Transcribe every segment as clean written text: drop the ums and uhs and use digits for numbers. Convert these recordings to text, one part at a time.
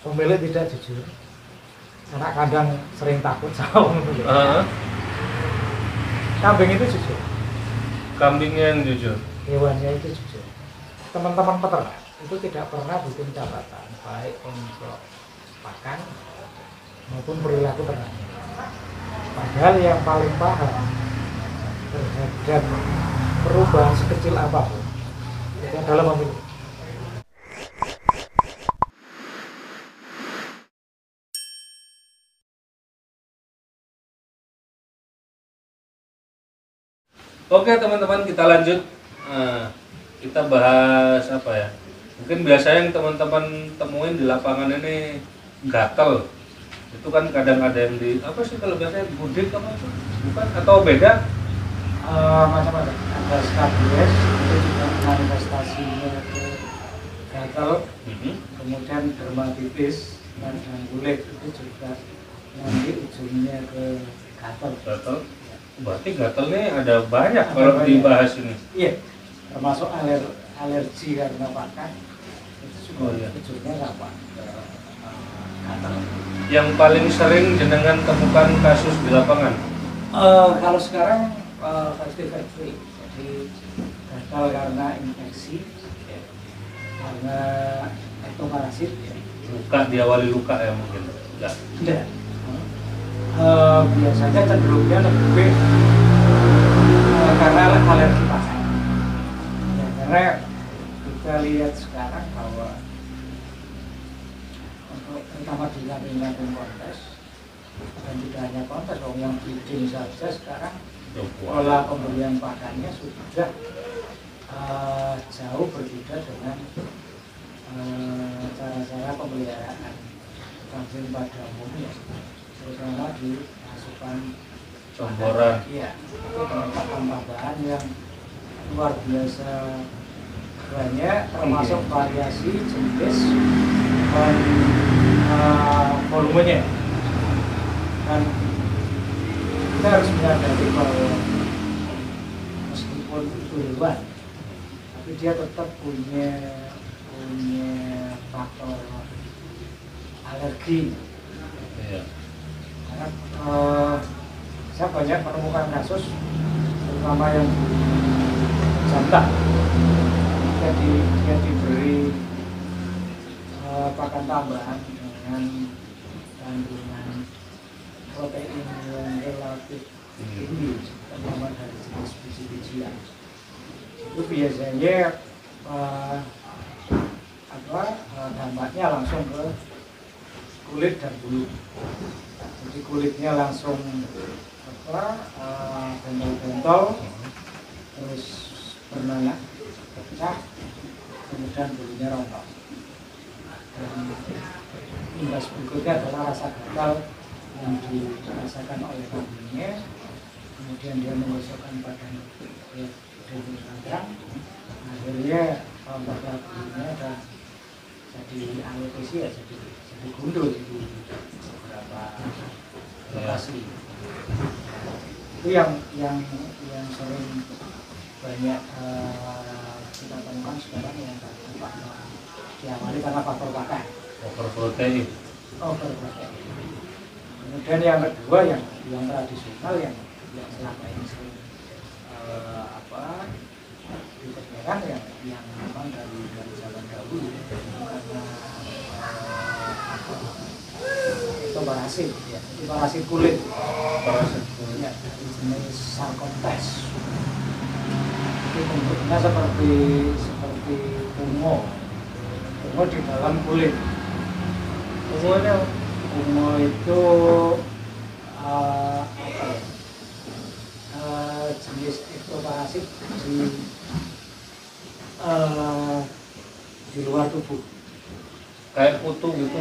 pemilik tidak jujur. Anak kandang sering takut sama pemilik. Kambing itu jujur. Kambingnya yang jujur. Hewannya itu jujur. Teman-teman peternak itu tidak pernah bikin catatan baik untuk pakan maupun perilaku ternaknya. Padahal yang paling paham terhadap perubahan sekecil apapun itu adalah pemilik. Oke teman-teman, kita lanjut. Kita bahas apa ya? Mungkin biasanya yang teman-teman temuin di lapangan ini gatel. Itu kan kadang ada yang di apa sih kalau biasanya gudik apa itu? Bukan atau beda? Macam-macam. Ada skabies itu juga manifestasinya ke gatel, kemudian dermatitis dan kulit itu juga nanti ujungnya ke gatel. Gatel. Berarti gatel ada banyak kalau dibahas ini. Iya, termasuk alergi karena pakan itu juga ujungnya apa? Gatel. Yang paling sering jenengan temukan kasus di lapangan? Kalau sekarang versi, jadi gatal karena infeksi, karena ektoparasit. Luka, diawali luka ya mungkin? Tidak. Biasanya cenderungnya lebih karena alergi pakan. Ya, karena kita lihat sekarang bahwa untuk terutama di kampung kontes dan tidak hanya kontes, yang breeding saja sekarang pola pemberian pakannya sudah jauh berbeda dengan cara-cara pemeliharaan kambing pada umumnya, terutama di asupan comboran. Iya, itu dengan pakan tambahan yang luar biasa banyak, termasuk variasi jenis dan volumenya. Dan kita harus menyadari bahwa meskipun itu hewan, tapi dia tetap punya faktor alergi. Iya. Karena saya banyak menemukan kasus, terutama yang jantan, dia diberi pakan tambahan dengan kandungan protein yang relatif tinggi, terutama dari jenis biji-bijian. Itu biasanya dampaknya langsung ke kulit dan bulu. Jadi kulitnya langsung bentol-bentol, terus bernanah, pecah, kemudian bulunya rontok. Dan imbas berikutnya adalah rasa gatal yang dirasakan oleh kambingnya, kemudian dia menggosokkan badan dengan kandang, akhirnya bakal bulunya dan jadi alopecia, jadi gundul di beberapa lokasi. Itu yang sering banyak kita temukan sekarang, yang diawali karena faktor pakan. Overprotein. Kemudian yang kedua yang tradisional yang selama ini sering dipegang yang memang dari zaman dahulu, karena itu parasit, ya, itu parasit kulit. Ya, dari jenis Sarcoptes. Itu bentuknya seperti ungu di dalam kulit. Ungu itu jenis ektoparasit di luar tubuh. Kayak kutu gitu?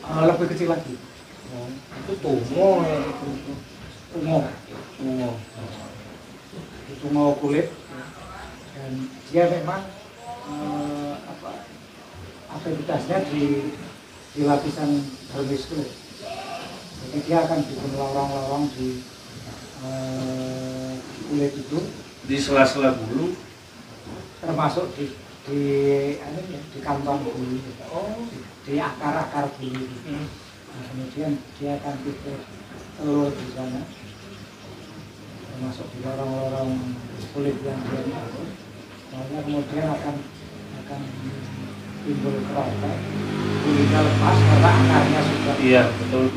Lebih kecil lagi. Itu tungo ya? Tungo kulit, dan dia memang aktivitasnya di lapisan dermis kulit. Jadi dia akan bikin lorong-lorong di kulit itu, Di sela-sela bulu? termasuk di kantong bulu, di di akar-akar bulu gitu. Nah, kemudian dia akan titik telur di sana, termasuk di lorong-lorong kulit yang dia taruh. Soalnya kemudian akan timbul keropek, kulitnya lepas karena akarnya sudah Iya betul.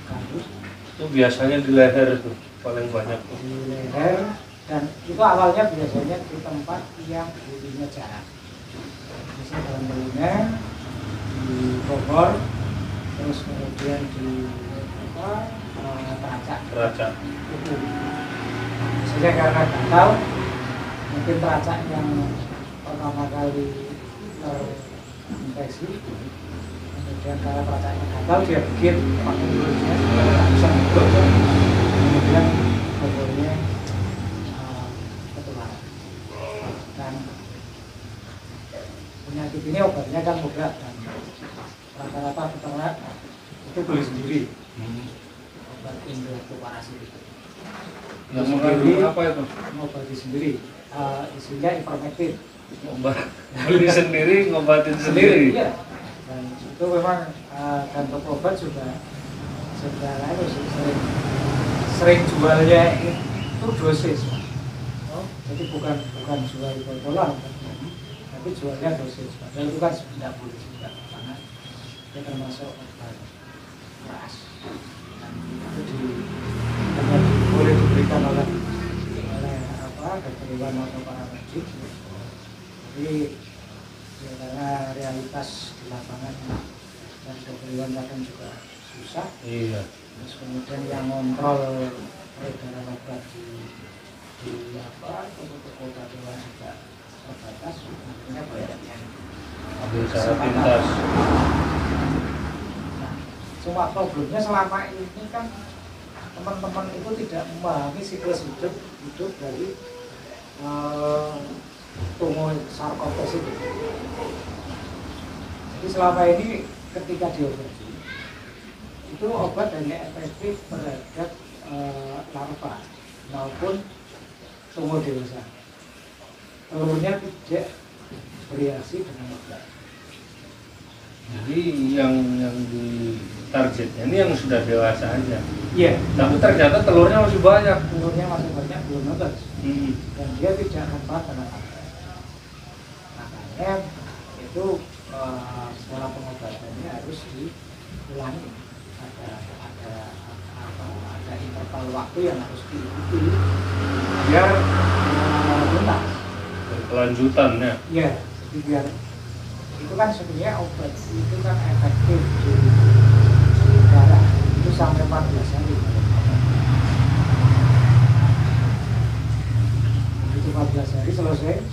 gandus Itu biasanya di leher itu paling banyak tuh. di leher, dan itu awalnya biasanya di tempat yang bulunya jarang. Misalnya dalam telinga, di bobor, terus kemudian di teracak kuku. Misalnya karena gatal, mungkin teracak yang pertama kali terinfeksi, kemudian karena teracaknya gatal dia bikin pakai mulutnya nggak bisa hidup, kemudian bobornya ketularan. Dan penyakit ini obatnya kan mudah, dan rata-rata peternak itu beli sendiri obat endoparasit itu. Yang mengandung apa itu? Ngobati sendiri, isinya ivermectin. Beli sendiri ngobatin sendiri. Iya. Dan itu memang dan toko obat juga sering jualnya itu dosis. Oh, jadi bukan jual botolan, tapi jualnya dosis. Padahal itu kan tidak boleh juga, karena itu termasuk obat keras. Dan itu boleh diberikan oleh dokter hewan atau para medis. Jadi ya, karena realitas di lapangan dan dokter hewan kadang juga susah. Iya. Terus kemudian yang kontrol peredaran obat di toko obat hewan juga terbatas, akhirnya banyak yang Ambil secara pintas. Nah, cuma problemnya selama ini kan teman-teman itu tidak memahami siklus hidup dari tumor sarkoptes itu. Jadi selama ini ketika diobati itu obat hanya efektif terhadap larva maupun tumor dewasa. Telurnya tidak bereaksi dengan obat. Jadi yang di targetnya ini yang sudah dewasa aja. Iya. Tapi ternyata telurnya masih banyak. Telurnya masih banyak, belum netes. Dan dia tidak mempan dengan obat. Makanya itu secara pengobatannya harus diulangi. Ada interval waktu yang harus diikuti biar tuntas. Kelanjutannya. Iya, jadi biar itu kan sebenarnya obat itu kan efektif di darah itu sampai 14 hari. Begitu 14 hari selesai,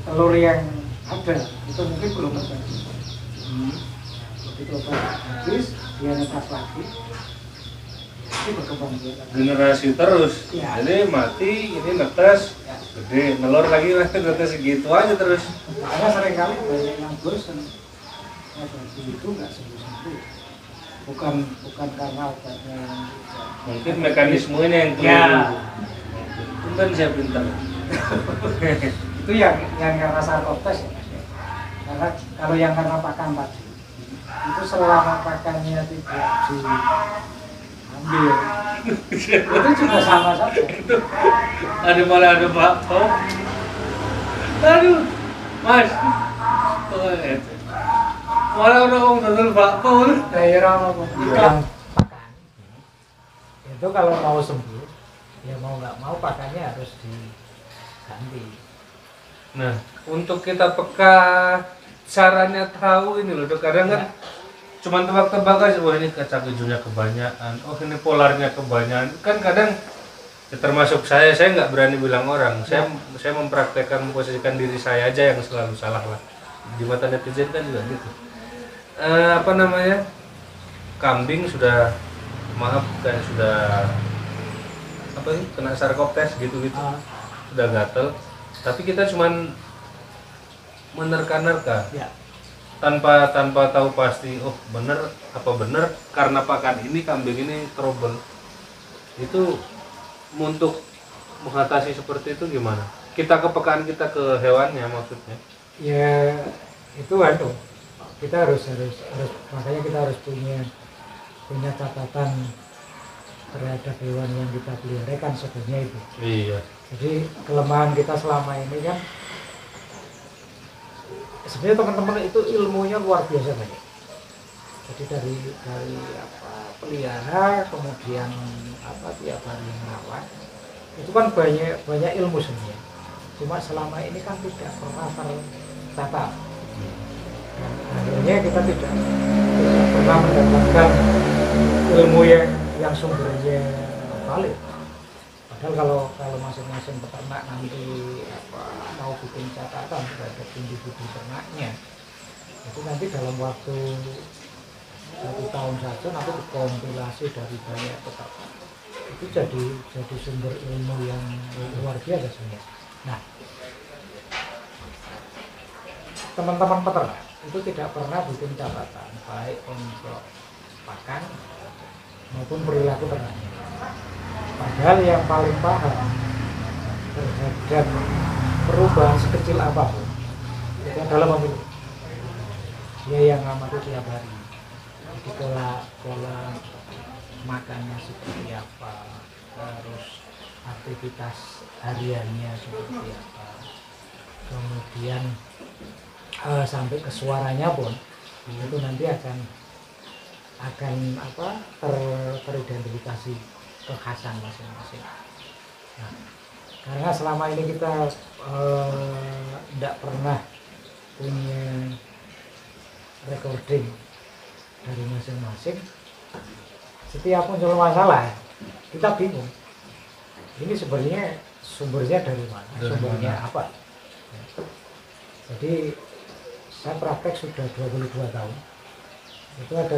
telur yang ada itu mungkin belum netas. Begitu obat habis, dia netas lagi. Itu berkembang biak. Generasi terus. Ya. Jadi mati, ini netes, Ya. gede, nelor lagi netes segitu aja terus. Makanya seringkali banyak yang bosan obat itu nggak sembuh-sembuh. Bukan karena obatnya yang tidak. Mungkin mekanismenya yang keliru. Ya. Mungkin saya pintar. Itu yang karena sarkoptes ya Mas ya. Karena kalau yang karena pakan tadi itu selama pakannya tidak diambil itu juga sama saja. Ada malah ada bakso. Aduh, Mas. Oh, itu. Malah orang dodol bakso. Daerah apa? Iklan pakan itu kalau mau sembuh ya mau nggak mau pakannya harus diganti. Nah, untuk kita peka caranya tahu ini loh, Dok. Kadang kan cuman tebak-tebak aja, wah ini kacang hijaunya kebanyakan, oh ini polarnya kebanyakan. Kan kadang ya termasuk saya nggak berani bilang orang. Saya mempraktekkan, memposisikan diri saya aja yang selalu salah lah. Di mata netizen kan juga gitu. Apa namanya? Kambing sudah sudah apa sih? Kena sarkoptes gitu-gitu. Sudah gatel. Tapi kita cuman menerka-nerka. Ya. Tanpa tahu pasti, oh bener apa bener karena pakan ini kambing ini trouble. Itu untuk mengatasi seperti itu gimana? Kita kepekaan kita ke hewannya maksudnya. Ya itu kita harus makanya kita harus punya catatan terhadap hewan yang kita pelihara kan sebenarnya itu. Iya. Jadi kelemahan kita selama ini kan sebenarnya teman-teman itu ilmunya luar biasa banyak. Jadi dari pelihara kemudian tiap hari merawat itu kan banyak ilmu sebenarnya. Cuma selama ini kan tidak pernah tercatat. Dan akhirnya kita tidak pernah mendapatkan ilmu yang sumbernya valid. Padahal kalau masing-masing peternak nanti mau bikin catatan terhadap individu ternaknya, itu nanti dalam waktu 1 tahun saja nanti dikompilasi dari banyak peternak, itu jadi sumber ilmu yang luar biasa sebenarnya. Nah, teman-teman peternak itu tidak pernah bikin catatan baik untuk pakan maupun perilaku ternaknya. Padahal yang paling paham terhadap perubahan sekecil apapun itu adalah pemilik. Dia yang ngamati tiap hari. Jadi pola makannya seperti apa, terus aktivitas hariannya seperti apa, kemudian sampai ke suaranya pun itu nanti akan teridentifikasi kekhasan masing-masing. Nah, karena selama ini kita tidak pernah punya recording dari masing-masing, setiap muncul masalah kita bingung. Ini sebenarnya sumbernya dari mana? Sumbernya apa? Jadi saya praktek sudah 22 tahun. Itu ada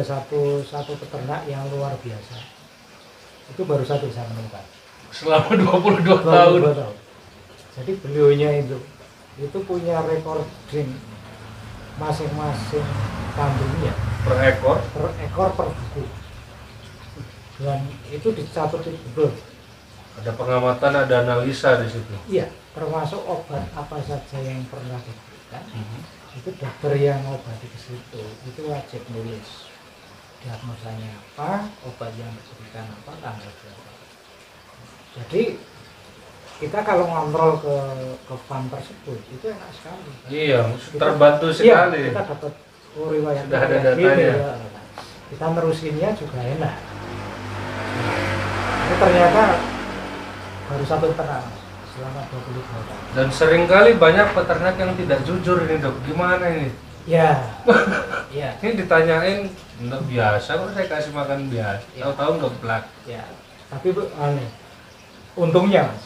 satu peternak yang luar biasa. Itu baru satu saya menemukan. Selama 22 tahun. Jadi beliaunya itu punya recording masing-masing kambingnya Per ekor per buku. Dan itu dicatat betul. ada pengamatan, ada analisa di situ. Iya, termasuk obat apa saja yang pernah diberikan. Itu dokter yang obati ke situ itu wajib nulis diagnosanya apa, obat yang diberikan apa, tanggal berapa. Jadi kita kalau ngontrol ke farm tersebut itu enak sekali. Iya, terbantu sekali. Iya, kita dapat riwayat sudah ada datanya. Kita nerusinnya juga enak. Itu ternyata baru satu peternak selama 22 tahun. Dan seringkali banyak peternak yang tidak jujur ini dok, gimana ini? Ya, ya. Ini ditanyain, enggak biasa kok saya kasih makan biasa, Ya. tahu-tahu ngeblak. Ya, tapi untungnya mas,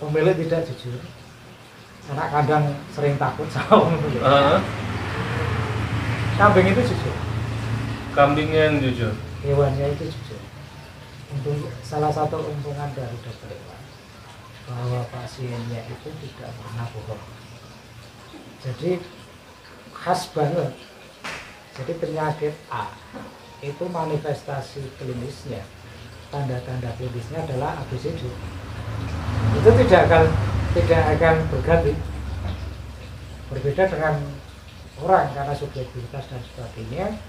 pemilik tidak jujur. Anak kandang sering takut sama pemilik. Kambing itu jujur. Kambingnya yang jujur. Hewannya itu jujur. Salah satu untungan dari dokter hewan bahwa pasiennya itu tidak pernah bohong. Jadi khas banget. Jadi penyakit A itu manifestasi klinisnya, tanda-tanda klinisnya adalah ABCD. Itu tidak akan berganti. Berbeda dengan orang karena subjektivitas dan sebagainya.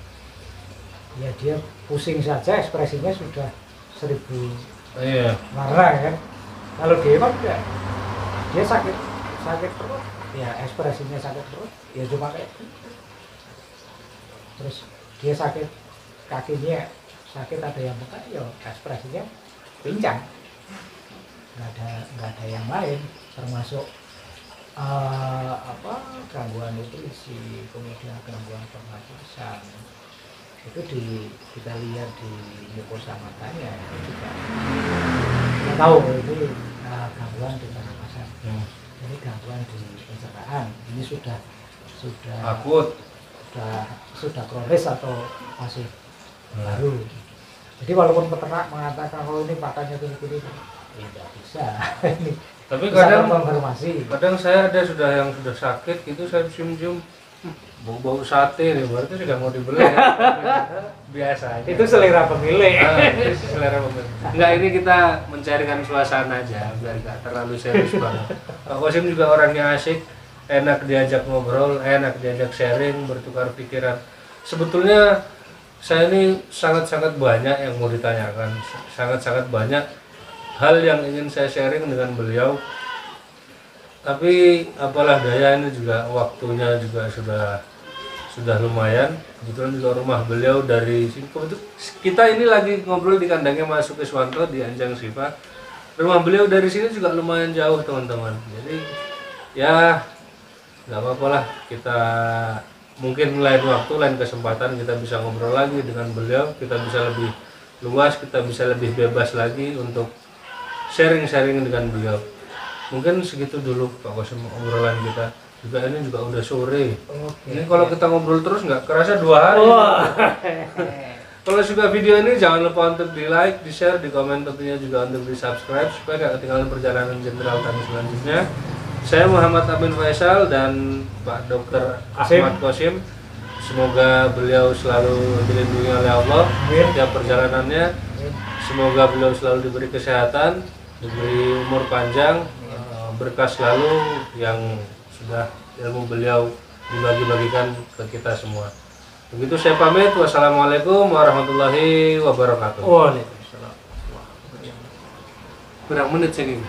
Ya dia pusing saja ekspresinya sudah 1000 warna kan. Kalau dia memang enggak, dia sakit perut, ya ekspresinya sakit perut, ya cuma kayak gitu. Terus dia sakit kakinya, sakit ada yang bukan, ya ekspresinya pincang. Nggak ada yang lain, termasuk gangguan nutrisi, kemudian gangguan pernapasan. Itu kita lihat di mukosa matanya itu juga kita tahu ini gangguan di pernapasan, ini gangguan di pencernaan, ini sudah akut, sudah kronis atau masih baru. Jadi walaupun peternak mengatakan kalau ini pakannya gini-gini, ya tidak bisa. Ini tapi bisa kadang saya ada yang sudah sakit gitu, saya cium-cium bau sate nih, berarti sudah mau dibeli ya. Biasa aja. Itu selera pemilik. Itu selera pemilik. Enggak, ini kita mencarikan suasana aja biar nggak terlalu serius banget. Pak Qasim juga orangnya asik, enak diajak ngobrol, enak diajak sharing, bertukar pikiran. Sebetulnya saya ini sangat-sangat banyak yang mau ditanyakan, sangat-sangat banyak hal yang ingin saya sharing dengan beliau. Tapi apalah daya, ini juga waktunya juga sudah lumayan. Kebetulan juga rumah beliau dari sini. Kita ini lagi ngobrol di kandangnya Mas Sukiswanto di Anjang Sipa. Rumah beliau dari sini juga lumayan jauh teman-teman. Jadi ya nggak apa-apa lah, kita mungkin lain waktu, lain kesempatan kita bisa ngobrol lagi dengan beliau. Kita bisa lebih luas, kita bisa lebih bebas lagi untuk sharing-sharing dengan beliau. Mungkin segitu dulu Pak Qasim obrolan kita. Juga ini juga udah sore. Ini kalau kita ngobrol terus nggak kerasa 2 hari. Kalau suka video ini jangan lupa untuk di like, di share, di komen, tentunya juga untuk di subscribe supaya nggak ketinggalan perjalanan Jenderal kami selanjutnya. Saya Muhammad Amin Faisal dan Pak Dr. Ahmad Qasim. Semoga beliau selalu dilindungi oleh Allah setiap perjalanannya. Semoga beliau selalu diberi kesehatan, diberi umur panjang, berkah selalu yang sudah ilmu beliau dibagi-bagigikan ke kita semua. Begitu saya pamit. Wassalamualaikum warahmatullahi wabarakatuh. Waalaikumsalam. Berapa menit segini?